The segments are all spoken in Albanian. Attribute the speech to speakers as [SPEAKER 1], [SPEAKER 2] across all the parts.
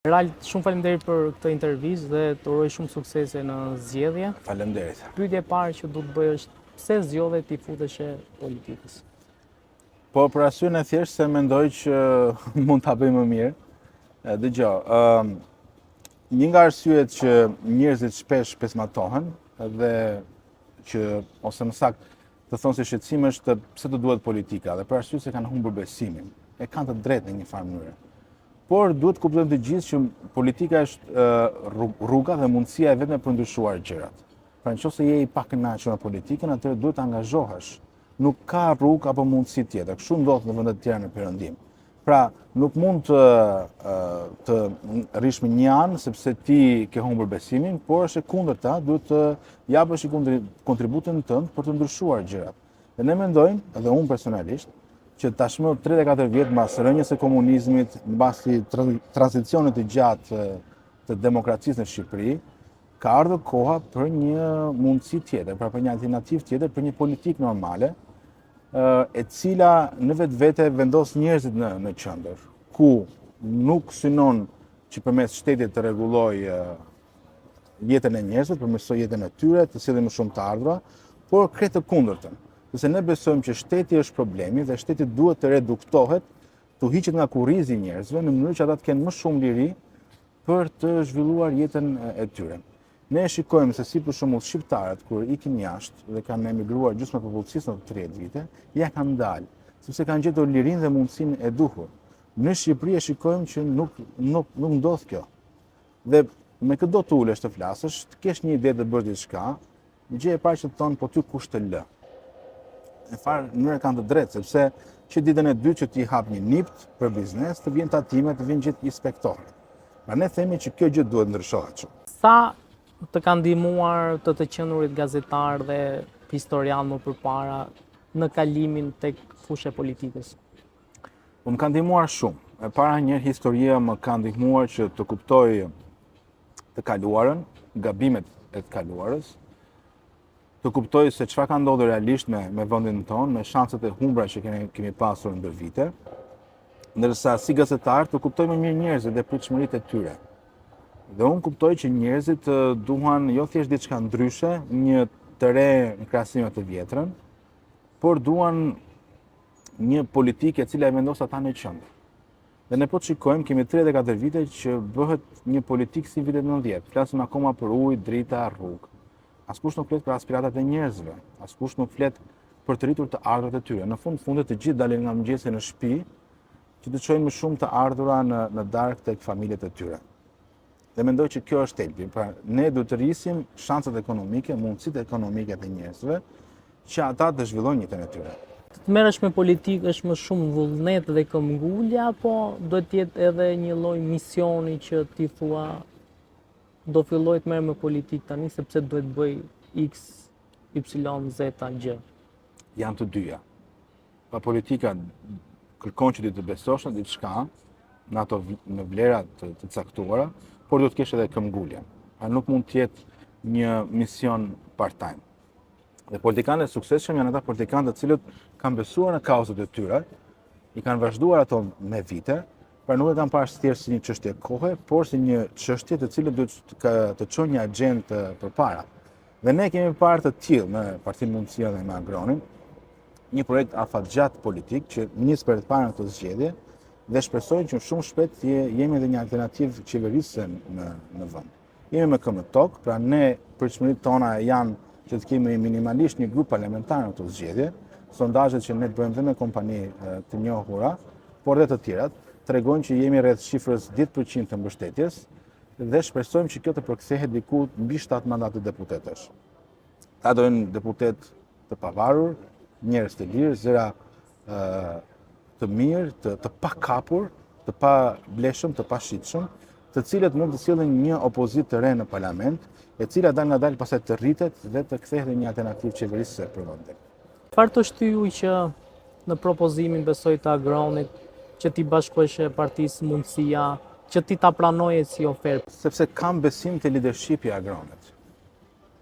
[SPEAKER 1] Ralt, shumë faleminderit për këtë intervistë dhe të uroj shumë suksese në zgjedhje.
[SPEAKER 2] Faleminderit.
[SPEAKER 1] Pyetja e parë që du të bëj është pse zgjodhe ti futesh politikës?
[SPEAKER 2] Po për arsyen e thjeshtë se mendoj që mund ta bëj më mirë. Dëgjoj, një nga arsyet që njerëzit shpesh pesmatohen dhe që ose më saktë të thonë se shqetësimi është pse të duhet politika dhe për arsye se kanë humbur besimin. E kanë të drejtë në një farë mënyrë. Por duhet të kuptojmë të gjithë që politika është rruga dhe mundësia e vetme për ndryshuar gjërat. Pra nëse je i pakënaqur me politikën, atëherë duhet të angazhohesh. Nuk ka rrugë apo mundësi tjetër. Kështu ndodh në vendet tjera në Perëndim. Pra nuk mund të rish me një anë sepse ti ke humbur besimin, por është e kundërta, duhet të japësh kontributin tënd për të ndryshuar gjërat. Dhe ne mendojmë, edhe unë personalisht, që tashmë 34 vjet mbas rënies së komunizmit, mbasi tranzicionit të gjatë të demokracisë në Shqipëri, ka ardhur koha për një mundësi tjetër, pra për një alternativë tjetër, për një politikë normale, e cila në vetvete vendos njerëzit në qendër, ku nuk synon që përmes shtetit të rregullojë jetën e njerëzve, përmirësoj jetën e tyre, të sjellë më shumë të ardhura, por krejt të kundërtën. Sepse ne besojmë që shteti është problemi dhe shteti duhet të reduktohet, të hiqet nga kurrizi i njerëzve në mënyrë që ata të kenë më shumë liri për të zhvilluar jetën e tyre. Ne shikojmë se si për shembull shqiptarët kur ikin jashtë dhe kanë emigruar gjysma e popullsisë në 30 vite, ja kanë dalë, sepse kanë gjetur lirinë dhe mundësinë e duhur. Në Shqipëri e shikojmë që nuk ndodh kjo. Dhe me këtë do të ulesh të flasësh, të kesh një ide të bërë diçka, gjë e parë që të thonë po ty kush të lë. Në farë mënyrë kanë të drejtë, sepse që ditën e dytë që ti hap një nipt për biznes, të vjen tatime, të vjen gjithë inspektorët. Pra ne themi që kjo gjë duhet ndryshohet shumë.
[SPEAKER 1] Sa të kanë ndihmuar të qenurit gazetar dhe historian më përpara në kalimin tek fusha e politikës?
[SPEAKER 2] Më kanë ndihmuar shumë. E para një historia më ka ndihmuar që të kuptoj të kaluarën, gabimet e të kaluarës, të kuptoj se çfarë ka ndodhur realisht me vendin tonë, me shanset e humbura që kemi pasur ndër vite, ndërsa si gazetar të kuptoj më mirë njerëzit dhe pritshmëritë e tyre. Dhe unë kuptoj që njerëzit duan jo thjesht diçka ndryshe, një të re në krahasim me të vjetrën, por duan një politikë e cila e vendos ata në qendër. Dhe ne po të shikojmë, kemi 34 vite që bëhet një politikë si vitet 90. Flasim akoma për ujë, drita, rrugë. Askush nuk flet për aspiratat e njerëzve, askush nuk flet për të rritur të ardhurat e tyre. Në fundet të gjithë dalin nga mëngjesi në shtëpi që të çojnë më shumë të ardhura në darkë tek familjet e tyre. Dhe mendoj që kjo është thelbi. Pra ne duhet të rrisim shanset ekonomike, mundësitë ekonomike të njerëzve që ata të zhvillojnë jetën e tyre.
[SPEAKER 1] Të merresh me politikë është më shumë vullnet dhe këmbgulja, apo duhet të jetë edhe një lloj misioni që ti thua do filloj të merrem me politikë tani sepse duhet bëj X, Y, Z, gjë.
[SPEAKER 2] Janë të dyja. Pa politika kërkon që ti të besosh në diçka, në vlera të caktuara, por duhet të kesh edhe këmbgulje. Nuk mund të jetë një mision part-time. Dhe politikanët e suksesshëm janë ata politikanë të cilët kanë besuar në kauzat e tyre, i kanë vazhduar ato me vite, pra nuk e kanë parë thjesht si një çështje kohe, por si një çështje të cilën duhet të çojë një agjendë përpara. Dhe ne kemi parë të tillë në Partinë Mundësia dhe me Agronin, një projekt afatgjat politik që nis për të parë në këtë zgjedhje dhe shpresojnë që shumë shpejt jemi edhe një alternativë qeverisë në vend. Jemi me këmbë në tokë, pra ne pritshmëritë tona janë që të kemi minimalisht një grup parlamentar në këtë zgjedhje. Sondazhet që ne bëjmë dhe me kompani të njohura, por dhe të tjerat, tregojnë që jemi rreth shifrës 10% të mbështetjes dhe shpresojmë që kjo të përkthehet diku mbi 7 mandate deputetësh. Ta dojnë deputet të pavarur, njerëz të lirë, zëra të mirë, të pakapur, të pa bleshëm, të pa shitshëm, të cilët mund të sjellin një opozitë të re në parlament, e cila dal nga dal pastaj të rritet dhe të kthehet në një alternativë qeverisë për vendin.
[SPEAKER 1] Çfarë të shtyu që në propozimin besoj të Agronit që ti bashkohesh Partisë Mundësia, që ti ta pranoje si ofertë?
[SPEAKER 2] Sepse kam besim te leadershipi i Agronit.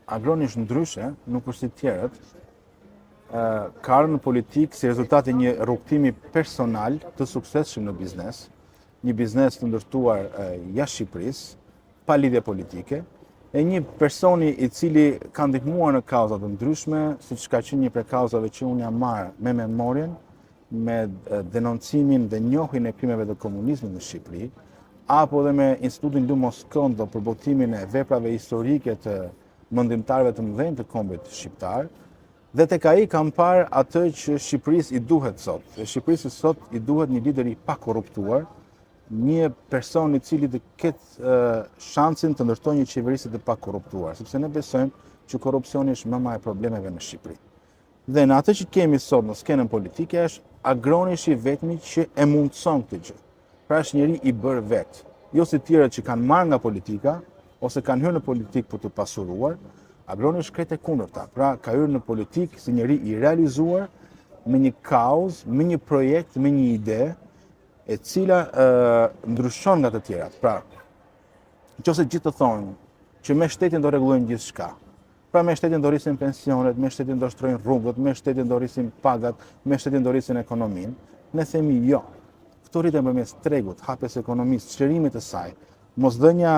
[SPEAKER 2] Agroni është ndryshe, nuk është si tjerët. Ka ardhur në politikë si rezultat e një rrugtimi personal të suksesshëm në biznes, një biznes të ndërtuar jashtë Shqipërisë, pa lidhje politike, e një personi i cili ka ndihmuar në kauza të ndryshme, siç ka qenë një prej kauzave që unë jam marrë me memorien, me denoncimin dhe njohjen e krimeve të komunizmit në Shqipëri, apo dhe me Institutin Lu Moscondo për botimin e veprave historike të mëndimtarëve të mëdhenj të kombit shqiptar, dhe tek ai kam parë atë që Shqipërisë i duhet sot. Shqipërisë sot i duhet një lider i pakorruptuar, një person i cili të ketë shansin të ndërtojë një qeverisje të pakorruptuar, sepse ne besojmë që korrupsioni është mama e problemeve në Shqipëri. Dhe në atë që kemi sot në skenën politike është Agronishi i vetmi që e mundson këtë gjë. Pra është njeri i bërë vetë, jo si tjerët që kanë marrë nga politika ose kanë hyrë në politikë për të pasuruar. Agroni është krejt e kundërta, pra ka hyrë në politikë si njeri i realizuar me një kauzë, me një projekt, me një ide, e cila ndryshon nga të tjerat. Pra, nëse gjithë të thonë që me shtetin do rregullojmë gjithçka. Pra me shtetin do rrisim pensionet, me shtetin do shtrojnë rrugët, me shtetin do rrisim pagat, me shtetin do rrisim ekonominë, ne themi jo. Këto rriten përmes tregut, hapjes ekonomisë, çlirimit të saj, mosdhënia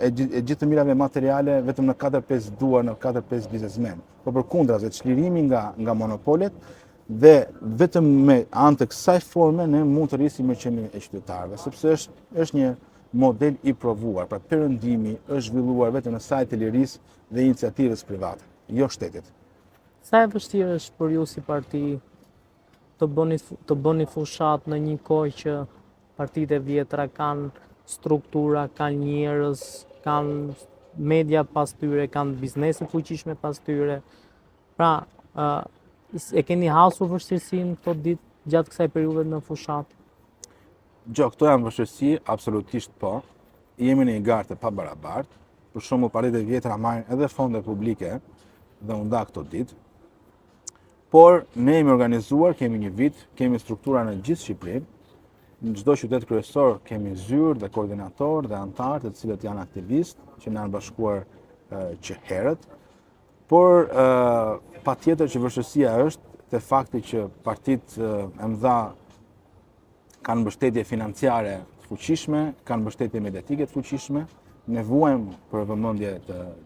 [SPEAKER 2] e gjithë të mirave materiale vetëm në 4-5 duar, në 4-5 biznesmen. Por përkundrazi, çlirimi nga monopolet dhe vetëm me anë të kësaj forme ne mund të rrisim mirëqenien e qytetarëve, sepse është një model i provuar. Pra perëndimi është zhvilluar vetëm në sajt të lirisë dhe iniciativës private, jo shtetit.
[SPEAKER 1] Sa e vështirë është për ju si parti të bëni fushat në një kohë që partitë e vjetra kanë struktura, kanë njerëz, kanë media pas tyre, kanë biznese fuqishme pas tyre. Pra, e keni hasur vështirësinë këto ditë gjatë kësaj periudhe në fushat?
[SPEAKER 2] Këto janë vështirësi, absolutisht po. Jemi në një garë të pabarabartë. Për shembull, partitë e vjetra marrin edhe fonde publike dhe u nda këto ditë. Por ne jemi organizuar, kemi një vit, kemi struktura në gjithë Shqipërinë. Në çdo qytet kryesor kemi zyrë dhe koordinator dhe anëtar të cilët janë aktivistë që na janë bashkuar që herët. Por patjetër që vështirësia është te fakti që partitë e mëdha kanë mbështetje financiare të fuqishme, kanë mbështetje mediatike të fuqishme, ne vuajmë për vëmendje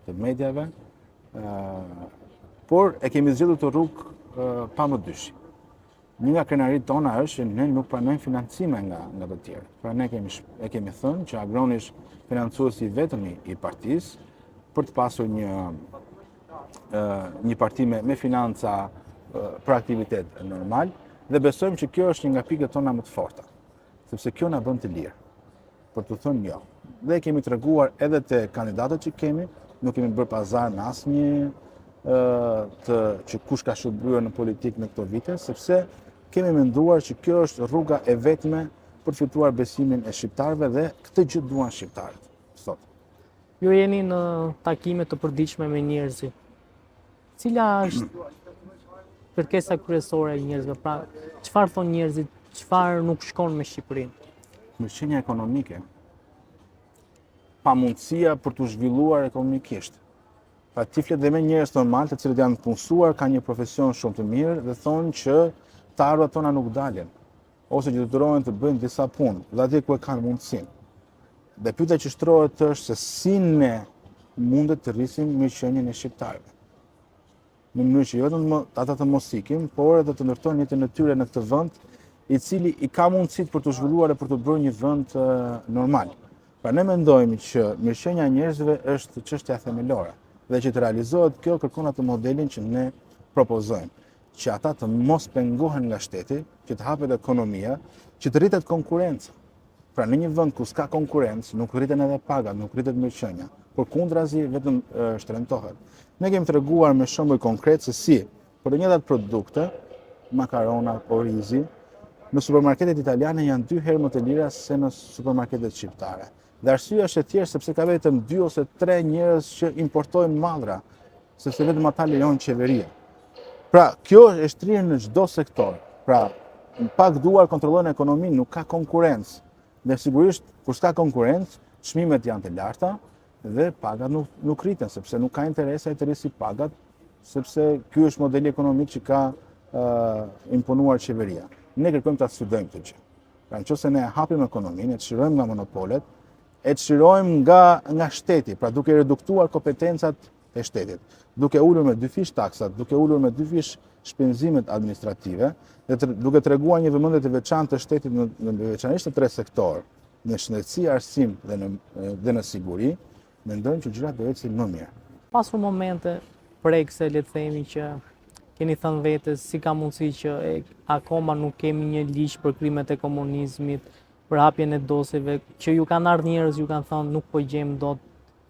[SPEAKER 2] të mediave, por e kemi zgjedhur të rrugë pa më dyshi. Një nga krenaritë tona është që ne nuk pranojmë financime nga të tjerë. Pra ne kemi thënë që Agroni është financuesi vetëm i partisë për të pasur një parti me financa për aktivitet normal dhe besojmë që kjo është një nga pikët tona më të forta, sepse kjo na bën të lirë për të thënë jo. Dhe kemi treguar edhe te kandidatët që kemi, nuk kemi bërë pazar me asnjë që kush ka shërbyer në politikë në këto vite, sepse kemi menduar që kjo është rruga e vetme për të fituar besimin e shqiptarëve dhe këtë gjë duan shqiptarët sot.
[SPEAKER 1] Ju jeni në takime të përditshme me njerëzit. Cila është kërkesa kryesore e njerëzve? Pra, çfarë thonë njerëzit, çfarë nuk shkon me Shqipërinë?
[SPEAKER 2] Mirëqenia ekonomike, pamundësia për të zhvilluar ekonomikisht. Pra ti flet dhe me njerëz normal të cilët janë punësuar, kanë një profesion shumë të mirë dhe thonë që të ardhurat tona nuk dalin, ose që detyrohen të bëjnë disa punë, dhe atje ku e kanë mundësinë. Dhe pyetja që shtrohet është se si ne mundet të rrisim mirëqenien e shqiptarëve. Në mënyrë që jo vetëm ata të mos ikin, por edhe të ndërtojnë jetën e tyre në këtë vend, i cili i ka mundësitë për të zhvilluar e për të bërë një vend normal. Pra ne mendojmë që mirëqenia e njerëzve është çështja themelore dhe që të realizohet kjo kërkon atë modelin që ne propozojmë, që ata të mos pengohen nga shteti, që të hapet ekonomia, që të rritet konkurenca. Pra në një vend ku s'ka konkurrencë, nuk rriten edhe pagat, nuk rritet mirëqenia, por kundrazi vetëm shtremtohet. Ne kemi treguar me shembuj konkret se si për të njëjtat produkte, makarona, orizi, në supermarketet italiane janë 2 herë më të lira se në supermarketet shqiptare. Dhe arsyeja është e thjeshtë sepse ka vetëm 2 ose 3 njerëz që importojnë mallra, sepse vetëm ata lejon qeveria. Pra, kjo është shtrirë në çdo sektor. Pra, në pak duar kontrollojnë ekonominë, nuk ka konkurrencë. Dhe sigurisht, kur s'ka konkurrencë, çmimet janë të larta dhe pagat nuk rriten, sepse nuk ka interesa të rrisi pagat, sepse ky është modeli ekonomik që ka imponuar qeveria. Ne kërkojmë ta studojmë këtë gjë. Pra nëse ne hapim ekonominë, e çlirojmë nga monopolet, e çlirojmë nga shteti, pra duke reduktuar kompetencat e shtetit, duke ulur me dy fish taksat, duke ulur me dy fish shpenzimet administrative, dhe duke treguar një vëmendje të veçantë të shtetit në veçanërisht në tre sektor, në shëndetësi, arsim dhe në siguri, mendojmë që gjërat do ecin më mirë.
[SPEAKER 1] Pasur momente prekse, le të themi, që keni thënë vetes si ka mundësi që akoma nuk kemi një ligj për krimet e komunizmit, për hapjen e dosjeve, që ju kanë ardhur njerëz, ju kanë thënë nuk po gjejmë dot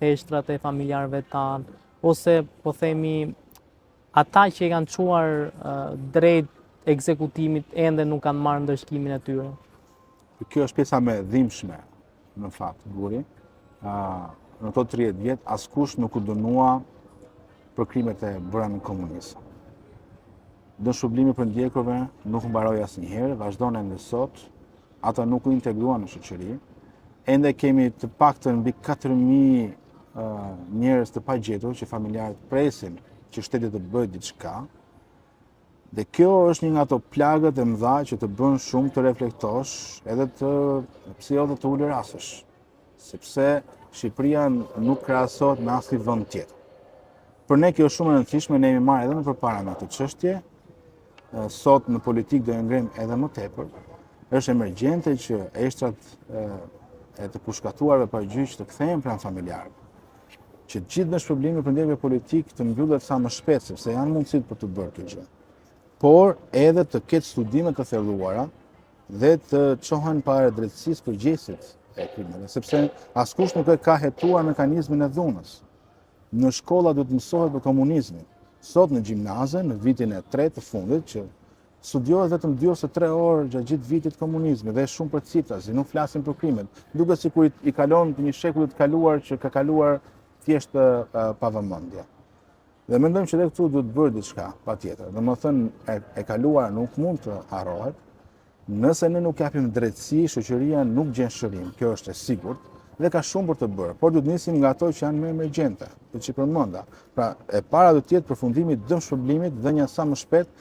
[SPEAKER 1] eshtrat e familjarëve tanë, ose po themi ata që i kanë çuar drejt ekzekutimit ende nuk kanë marrë ndërshkimin e tyre.
[SPEAKER 2] Kjo është pjesa më e dhimbshme, në fakt, Guri. Në këto 30 vjet askush nuk u dënua për krimet e bëra në komunizëm. Dëshpërblimi për ndjekurve nuk mbaroi asnjëherë, vazhdon ende sot. Ata nuk u integruan në shoqëri. Ende kemi të paktën mbi 4000 njerëz të pagjetur që familjarët presin që shteti të bëjë diçka. Dhe kjo është një nga ato plagët e mëdha që të bën shumë të reflektosh edhe pse jo të ulë rasësh. Sepse Shqipëria nuk krahasohet me asnjë vend tjetër. Për ne kjo është shumë e rëndësishme, ne jemi marrë edhe më përpara me këtë çështje. Sot në politikë do e ngrem edhe më tepër. Është emergjente që eshtrat e të pushkatuarve pa gjyq të kthehen pranë familjarëve. Që gjithë dëshpërblimi për ndjekje politikë të mbyllet sa më shpejt, sepse janë mundësitë për të bërë kjo gjë. Por edhe të ketë studime të thelluara dhe të çohen para drejtësisë përgjegjësit e krimeve, sepse askush nuk e ka hetuar mekanizmin e dhunës. Në shkolla duhet mësohet për komunizmin. Sot në gjimnaze, në vitin e 3 të fundit, që studiohet vetëm 2 ose 3 orë gjatë gjithë vitit komunizmi dhe shumë për cifrazi, nuk flasin për krimet. Duket sikur i kalon një shekullit të kaluar që ka kaluar thjesht pa vëmendje. Dhe mendojmë që dhe këtu duhet bërë diçka, patjetër. Domethënë e kaluara nuk mund të harrohet. Nëse ne nuk japim drejtësi, shoqëria nuk gjen shërim. Kjo është e sigurt dhe ka shumë për të bërë, por duhet nisim nga ato që janë më emergjente, që përmenda. Pra, e para do të jetë përfundimi i dëmshpërblimit dhe një sa më shpejt,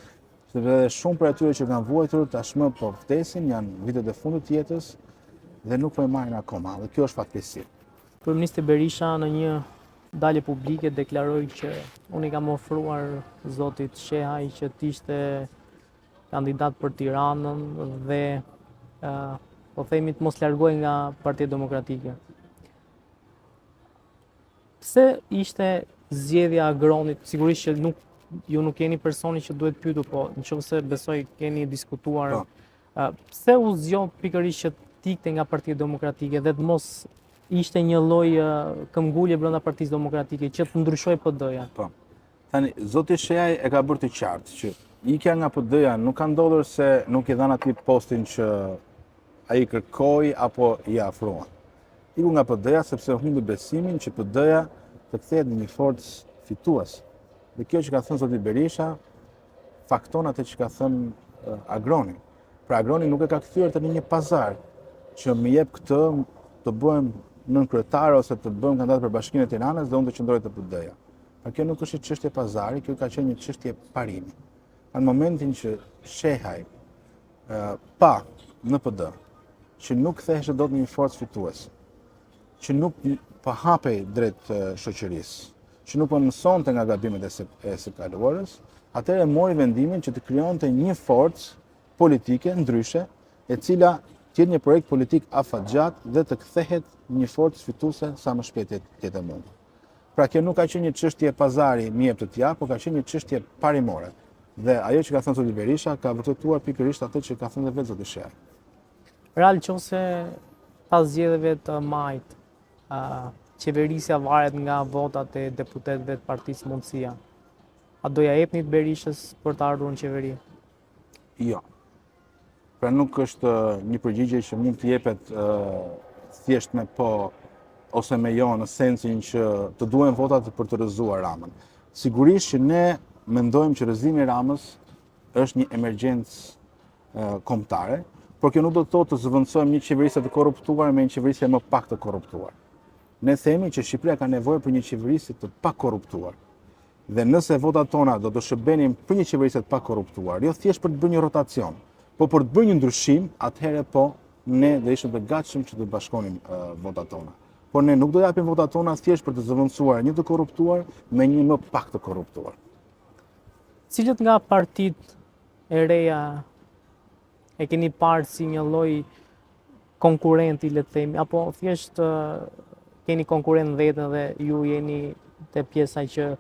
[SPEAKER 2] sepse shumë për atyre që kanë vuajtur tashmë po vdesin, janë vitet e fundit të jetës dhe nuk po e marrin akoma. Dhe kjo është fatkeqësi.
[SPEAKER 1] Kryeministri Berisha në një dalje publike deklaroi që unë i kam ofruar zotit Shehaj që të ishte kandidat për Tiranën dhe po themi të mos largohej nga Partia Demokratike. Pse ishte zgjedhja e Agronit? Sigurisht që ju nuk jeni personi që duhet pyetur, po nëse besoj keni diskutuar. Pse u zgjon pikërisht që tikte nga Partia Demokratike dhe të mos ishte një lloj këmbgulje brenda Partisë Demokratike që të ndryshoj PD-ja?
[SPEAKER 2] Po. Tani zoti Shehaj e ka bërë të qartë që ikja nga PD-ja nuk ka ndodhur se nuk i dhan atij postin që ai kërkoi apo i afruan. Iku nga PD-ja sepse humbi besimin që PD-ja të kthehet në një forcë fituese. Dhe kjo që ka thënë zoti Berisha fakton atë që ka thënë Agroni. Pra Agroni nuk e ka kthyer tani një pazar që më jep këtë të bëhem nën kryetare ose të bëhem kandidat për Bashkinë e Tiranës dhe unë të qëndroj të PD-ja. Pra kjo nuk është një çështje pazari, kjo ka qenë një çështje parimi. Në momentin që Shehaj pa në PD që nuk kthehej dot në një forcë fituese, që nuk po hapej drejt shoqërisë, që nuk po mësonte nga gabimet e së kaluarës, atëherë mori vendimin që të krijonte një forcë politike ndryshe, e cila të jetë një projekt politik afatgjat dhe të kthehet një forcë fituese sa më shpejt jetë e mundur. Pra kjo nuk ka qenë një çështje pazari më jep të t'jap, por ka qenë një çështje parimore. Dhe ajo që ka thënë zoti Berisha ka vërtetuar pikërisht atë që ka thënë vetë zoti Shehaj.
[SPEAKER 1] Real qofse pas zgjedhjeve të majit, qeverisja varet nga votat e deputetëve të Partisë Mundësia. A do ja jepni të Berishës për të ardhur në qeveri?
[SPEAKER 2] Jo. Pra nuk është një përgjigje që mund të jepet thjesht me po ose me jo, në sensin që të duhen votat për të rrëzuar Ramën. Sigurisht që ne mendojmë që rrëzimi i Ramës është një emergjencë kombëtare, por kjo nuk do të thotë të zëvendësojmë një qeverisje të korruptuar me një qeverisje më pak të korruptuar. Ne themi që Shqipëria ka nevojë për një qeverisje të pakorruptuar. Dhe nëse votat tona do të shërbenin për një qeverisje të pakorruptuar, jo thjesht për të bërë një rotacion, po për të bërë një ndryshim, atëherë po ne do ishim të gatshëm që të bashkonim votat tona. Por ne nuk do japim votat tona thjesht për të zëvendësuar një të korruptuar me një më pak të korruptuar.
[SPEAKER 1] Cilët nga partitë e reja e keni parë si një lloj konkurrenti, le të themi, apo thjesht keni konkurrent vetën dhe ju jeni te pjesa që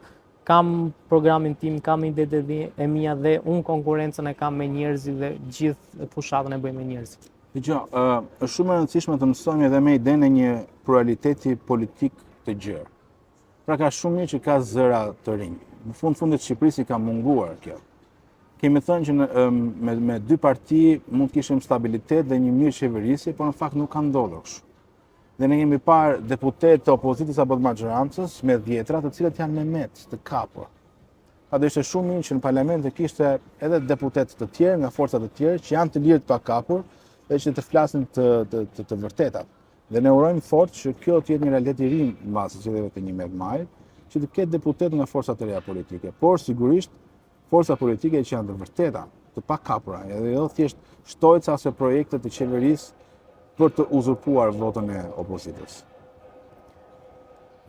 [SPEAKER 1] kam programin tim, kam idetë e mia dhe unë konkurrencën e kam me njerëzit dhe gjithë fushatën e bëj me njerëzit.
[SPEAKER 2] Dgjoj, është shumë e rëndësishme të mësojmë edhe me idenë e një pluraliteti politik të gjerë. Pra ka shumë mirë që ka zëra të rinj. Në fundit Shqipërisë i ka munguar kjo. Kemi thënë që me dy parti mund të kishim stabilitet dhe një mirë qeverisje, por në fakt nuk ka ndodhur kështu. Dhe ne kemi parë deputet të opozitës apo të majorancës me dhjetra të cilët janë me met të kapur. Pa do ishte shumë mirë që në parlament të kishte edhe deputet të tjerë nga forcat të tjerë që janë të lirë të pakappur dhe që të flasin të vërtetat. Dhe ne urojmë fort që kjo të jetë një realitet i ri mbas zgjedhjeve të 11 majit, që të ketë deputet nga forcat të reja politike, por sigurisht forca politike që janë të vërteta, të pakapura, edhe jo thjesht shtojca ose projekte të qeverisë për të uzurpuar votën e opozitës.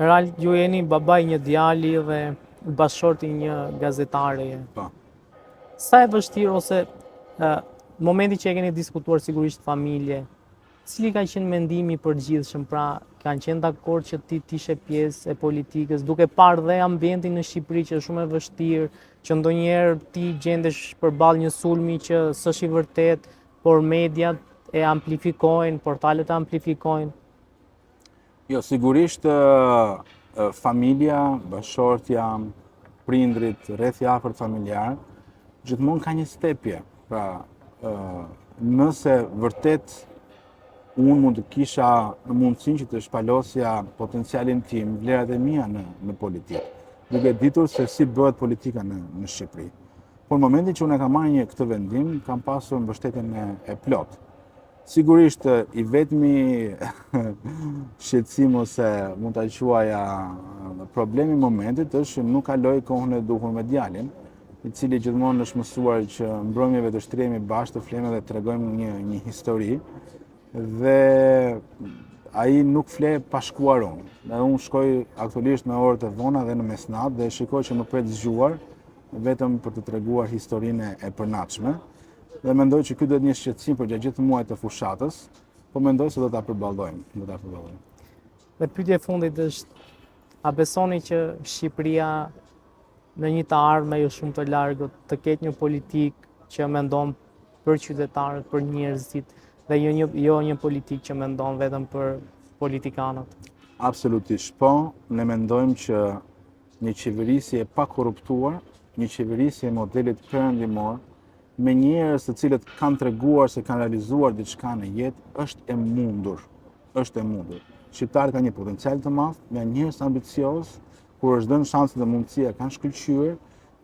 [SPEAKER 1] Ral, ju jeni babai një djali dhe bashorti një gazetare.
[SPEAKER 2] Po.
[SPEAKER 1] Sa e vështirë ose momenti që e keni diskutuar sigurisht familje, cili ka qenë mendimi i përgjithshëm, pra kanë qenë dakord që ti t'ishe pjesë e politikës, duke parë dhe ambientin në Shqipëri që është shumë e vështirë, që ndonjëherë ti gjendesh përballë një sulmi që s'është i vërtet, por mediat e amplifikojnë, portalet e amplifikojnë?
[SPEAKER 2] Jo, sigurisht familja, bashortja, prindrit, rrethi afërt familjar, gjithmonë ka një stepje. Pra, nëse vërtet unë mund të kisha në mundësinë që të shpalosja potencialin tim, vlerat e mia në politikë, duke ditur se si bëhet politika në Shqipëri. Por në momentin që unë e kam marrë këtë vendim, kam pasur mbështetjen e plotë. Sigurisht, i vetmi shqetësim ose mund ta quaja problemi i momentit është që nuk kaloj kohën e duhur me djalin, i cili gjithmonë është mësuar që mbrëmjeve të shtrihemi bashkë, të flejmë dhe të tregojmë një histori, dhe ai nuk fle pa shkuar unë. Dhe unë shkoj aktualisht me orët e vona dhe në mesnatë dhe shikoj që më pret zgjuar vetëm për të treguar historinë e përnatshme. Dhe mendoj që ky do të një shqetësim për gjatë gjithë muajit të fushatës, po mendoj se do ta përballojmë,
[SPEAKER 1] Dhe pyetja e fundit është, a besoni që Shqipëria në një të ardhme jo shumë të largët të ketë një politikë që mendon për qytetarët, për njerëzit, dhe jo një politikë që mendon vetëm për politikanët?
[SPEAKER 2] Absolutisht po, ne mendojmë që një qeverisje e pa korruptuar, një qeverisje e modelit perëndimor, me njerëz të cilët kanë treguar se kanë realizuar diçka në jetë, është e mundur. Shqiptarët kanë një potencial të madh, janë njerëz ambicioz, kur është dhënë shanset dhe mundësia kanë shkëlqyer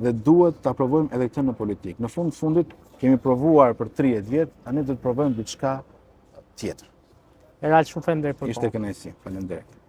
[SPEAKER 2] dhe duhet ta provojmë edhe këtë në politikë. Në fundit kemi provuar për 30 vjet, tani do të provojmë diçka tjetër.
[SPEAKER 1] Ral, shumë faleminderit për kohën.
[SPEAKER 2] Ishte kënaqësi. Faleminderit.